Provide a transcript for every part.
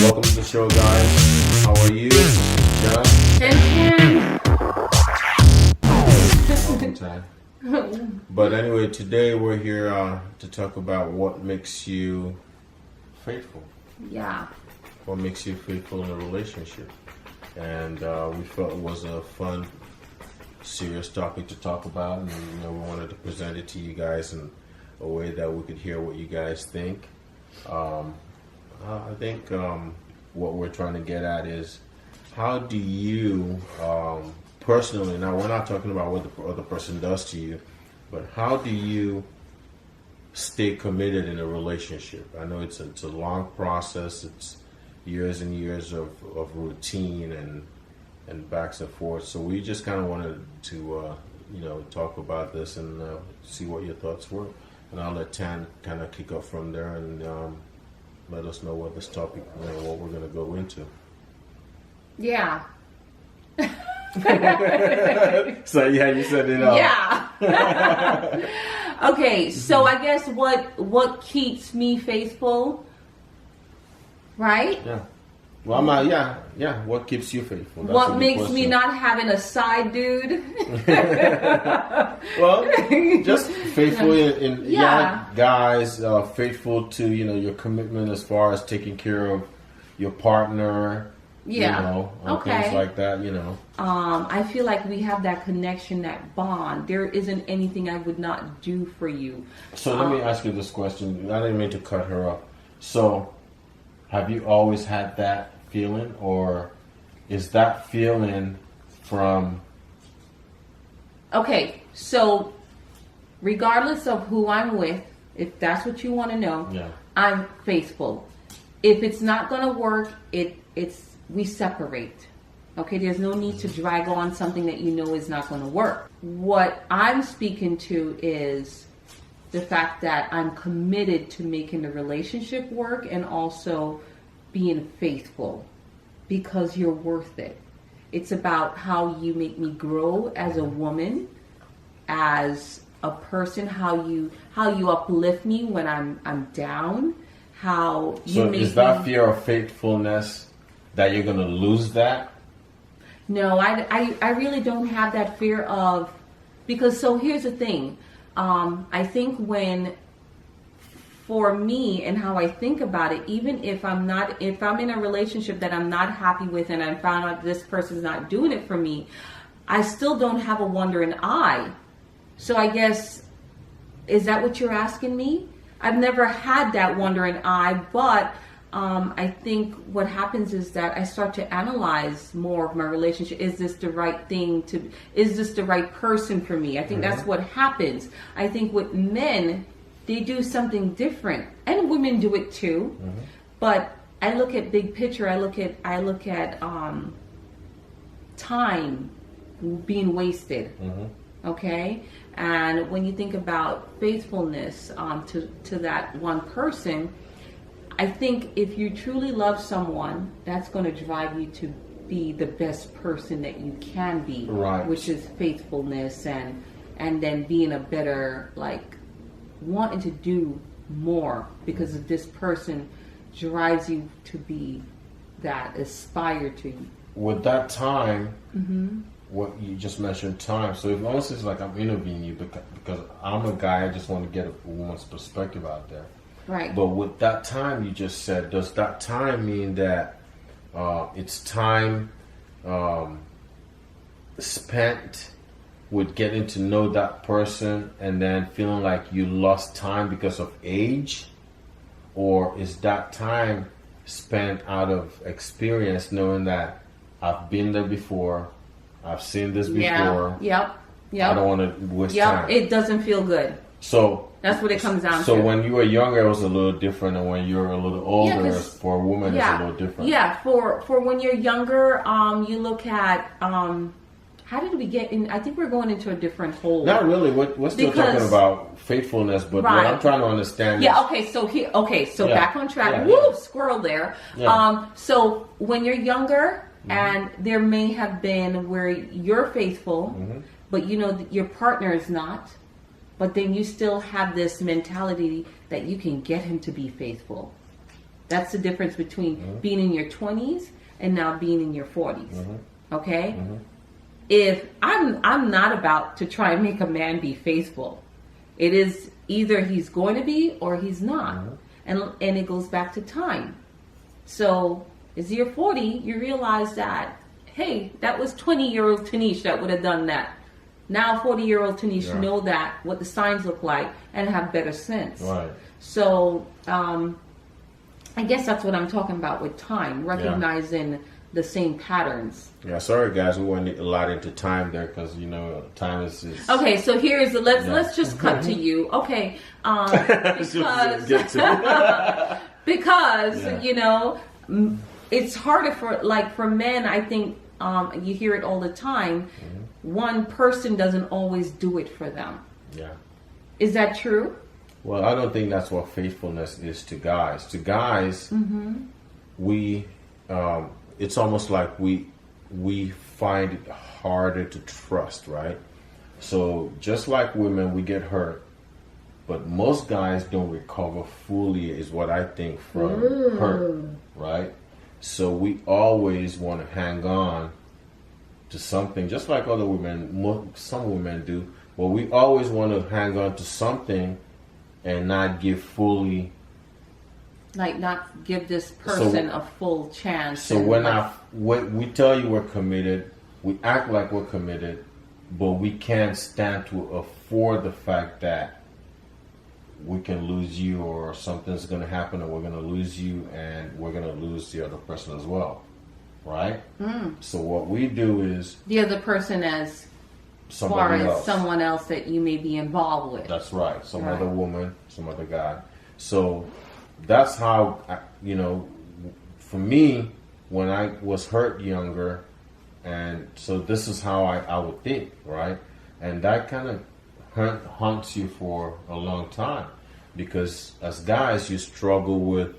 Welcome to the show, guys. How are you? John? 10. But anyway, today we're here to talk about what makes you faithful. Yeah. What makes you faithful in a relationship. And we felt it was a fun, serious topic to talk about. And we wanted to present it to you guys in a way that we could hear what you guys think. I think what we're trying to get at is, how do you personally, now we're not talking about what the other person does to you, but how do you stay committed in a relationship? I know it's a long process. It's years and years of routine and backs and forth. So we just kind of wanted to talk about this and see what your thoughts were. And I'll let Tan kind of kick off from there and let us know what this topic, what we're going to go into. Yeah. So yeah, you said it all. Yeah. Okay, so I guess what keeps me faithful, right? Yeah. Well, I'm not. Yeah. What keeps you faithful? That's What makes me not having a side dude? Well, just faithful in guys, faithful to your commitment as far as taking care of your partner. Yeah. Things like that. I feel like we have that connection, that bond. There isn't anything I would not do for you. So let me ask you this question. I didn't mean to cut her off. So, have you always had that feeling, or is that feeling from? Okay, so regardless of who I'm with, if that's what you want to know, I'm faithful. If it's not going to work, we separate. Okay, there's no need to drag on something that you know is not going to work. What I'm speaking to is the fact that I'm committed to making the relationship work and also being faithful, because you're worth it. It's about how you make me grow as a woman, as a person, how you uplift me when I'm down, how you So make is that fear of faithfulness that you're going to lose that? No, I really don't have that fear of, because so here's the thing. I think for me and how I think about it, even if I'm in a relationship that I'm not happy with and I found out this person's not doing it for me, I still don't have a wandering eye. So I guess, is that what you're asking me? I've never had that wandering eye, but I think what happens is that I start to analyze more of my relationship. Is this the right thing is this the right person for me? I think that's what happens. I think with men, they do something different, and women do it too. But I look at big picture. I look at time being wasted. Okay, and when you think about faithfulness to that one person, I think if you truly love someone, that's going to drive you to be the best person that you can be, right? Which is faithfulness, and then being a better, wanting to do more because of this person drives you to be that, aspire to. With that time, what you just mentioned, time. So if almost it's like I'm interviewing you because I'm a guy, I just want to get a woman's perspective out there. Right. But with that time you just said, does that time mean that it's time spent with getting to know that person and then feeling like you lost time because of age? Or is that time spent out of experience, knowing that I've been there before, I've seen this before? Yep. I don't want to waste time. It doesn't feel good. So that's what it comes down to. So when you were younger, it was a little different, and when you're a little older, for a woman, it's a little different. Yeah, for when you're younger, you look at how did we get in? I think we're going into a different hole. Not really. We're still talking about faithfulness, but what I'm trying to understand. Okay. So back on track. Squirrel there. Yeah. So when you're younger, and there may have been where you're faithful, but your partner is not. But then you still have this mentality that you can get him to be faithful. That's the difference between being in your 20s and now being in your 40s. Okay? If I'm not about to try and make a man be faithful. It is either he's going to be or he's not. And it goes back to time. So as you're 40, you realize that, hey, that was 20-year-old Tanish that would have done that. Now 40-year-old Tanish know that, what the signs look like, and have better sense. Right. So I guess that's what I'm talking about with time, recognizing the same patterns. Yeah, sorry guys, we went a lot into time there because time is okay. So here's the let's just cut to you. Okay, because it's harder for men. I think you hear it all the time. One person doesn't always do it for them. Yeah. Is that true? Well, I don't think that's what faithfulness is to guys. To guys, we it's almost like we find it harder to trust, right? So just like women, we get hurt, but most guys don't recover fully, is what I think, from hurt, right? So we always want to hang on to something, just like other women, some women do, but we always want to hang on to something and not give fully. Like not give this person a full chance. So when we tell you we're committed, we act like we're committed, but we can't stand to afford the fact that we can lose you, or something's going to happen and we're going to lose you and we're going to lose the other person as well. Right? So what we do is... The other person as far as someone else that you may be involved with. That's right. Some other woman, some other guy. So that's how, for me, when I was hurt younger, and so this is how I would think, right? And that kind of haunts you for a long time, because as guys, you struggle with,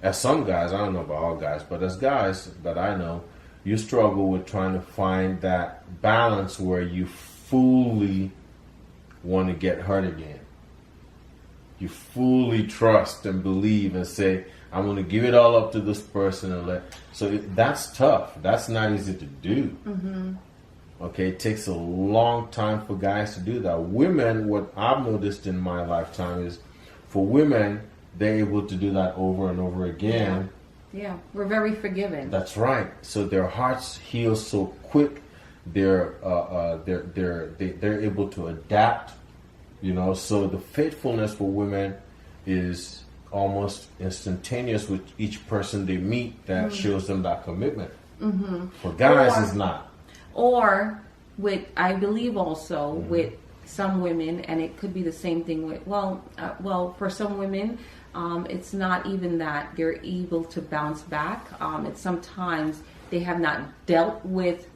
as some guys, I don't know about all guys, but as guys that I know, you struggle with trying to find that balance where you fully want to get hurt again. You fully trust and believe and say, I'm going to give it all up to this person and that's tough. That's not easy to do. Okay, it takes a long time for guys to do that. Women, what I've noticed in my lifetime is, for women, they're able to do that over and over again. Yeah, we're very forgiving. That's right. So their hearts heal so quick. They're able to adapt. So the faithfulness for women is almost instantaneous with each person they meet that shows them that commitment. For guys, it's not. Or I believe also with some women, and it could be the same thing with, for some women, it's not even that they're able to bounce back. It's sometimes they have not dealt with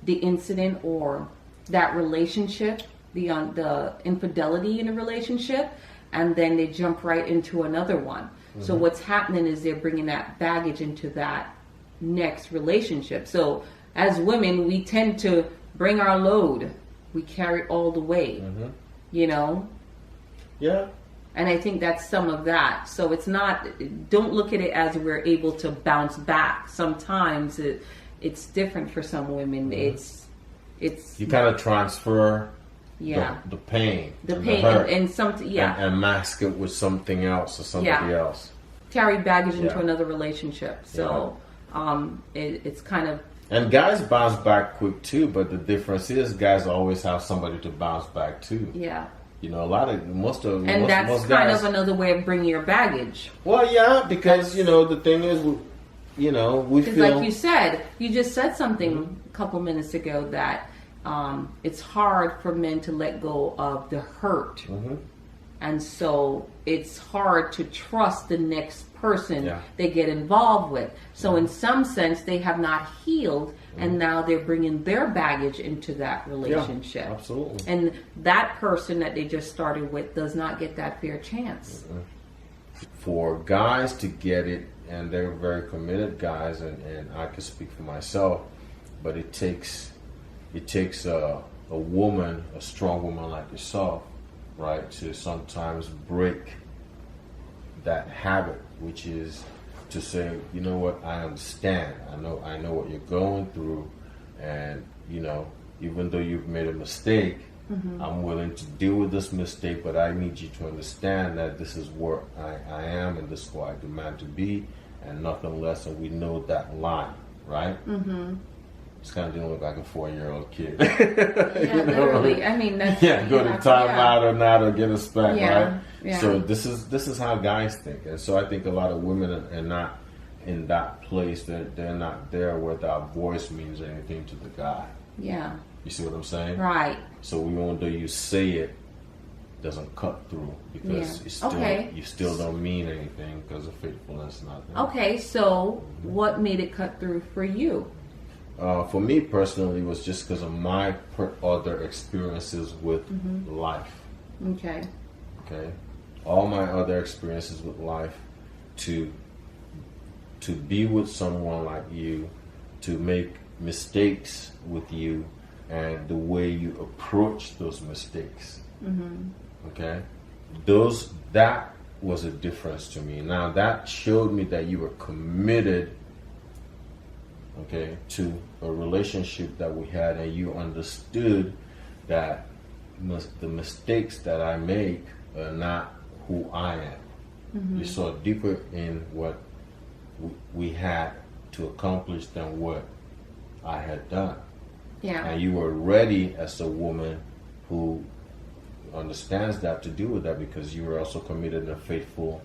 the incident or that relationship, the infidelity in a relationship, and then they jump right into another one. So what's happening is they're bringing that baggage into that next relationship. So as women, we tend to bring our load. We carry all the weight, Yeah. And I think that's some of that. So it's not, don't look at it as we're able to bounce back. Sometimes it's different for some women. It's you kind of transfer the pain, the hurt, and something, and mask it with something else or somebody else. Carry baggage into another relationship. So it's kind of. And guys bounce back quick too, but the difference is guys always have somebody to bounce back to. Yeah. Most kind guys, of another way of bringing your baggage. Well, yeah, because the thing is, we feel, like you said, you just said something a couple minutes ago that it's hard for men to let go of the hurt, and so it's hard to trust the next person they get involved with. So in some sense, they have not healed, and now they're bringing their baggage into that relationship. Yeah, absolutely. And that person that they just started with does not get that fair chance. For guys to get it, and they're very committed guys, and I can speak for myself, but it takes a woman, a strong woman like yourself, right, to sometimes break that habit which is to say, you know what, I understand. I know what you're going through, and you know, even though you've made a mistake, I'm willing to deal with this mistake, but I need you to understand that this is where I am, and this is where I demand to be, and nothing less. And we know that line, right? It's kind of dealing with like a 4-year-old kid. Yeah, you know? Literally. I mean, that's go to timeout or not, or get a spank, right? Yeah. So this is how guys think, and so I think a lot of women are not in that place. They're not there where that voice means anything to the guy. Yeah. You see what I'm saying? Right. So even though you say it, doesn't cut through because you still don't mean anything because of faithfulness, nothing. Okay, so what made it cut through for you? For me personally, it was just because of my other experiences with life. Okay. All my other experiences with life, to be with someone like you, to make mistakes with you, and the way you approach those mistakes. Okay, that was a difference to me. Now that showed me that you were committed, okay, to a relationship that we had, and you understood that the mistakes that I make are not who I am. You saw deeper in what we had to accomplish than what I had done. Yeah. And you were ready as a woman who understands that to deal with that, because you were also committed and faithful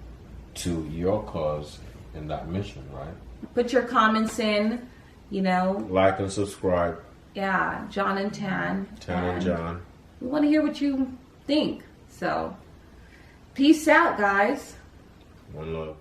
to your cause in that mission, right? Put your comments in, you know. Like and subscribe. Yeah, John and Tan. Tan and John. We want to hear what you think. So, peace out, guys. One love.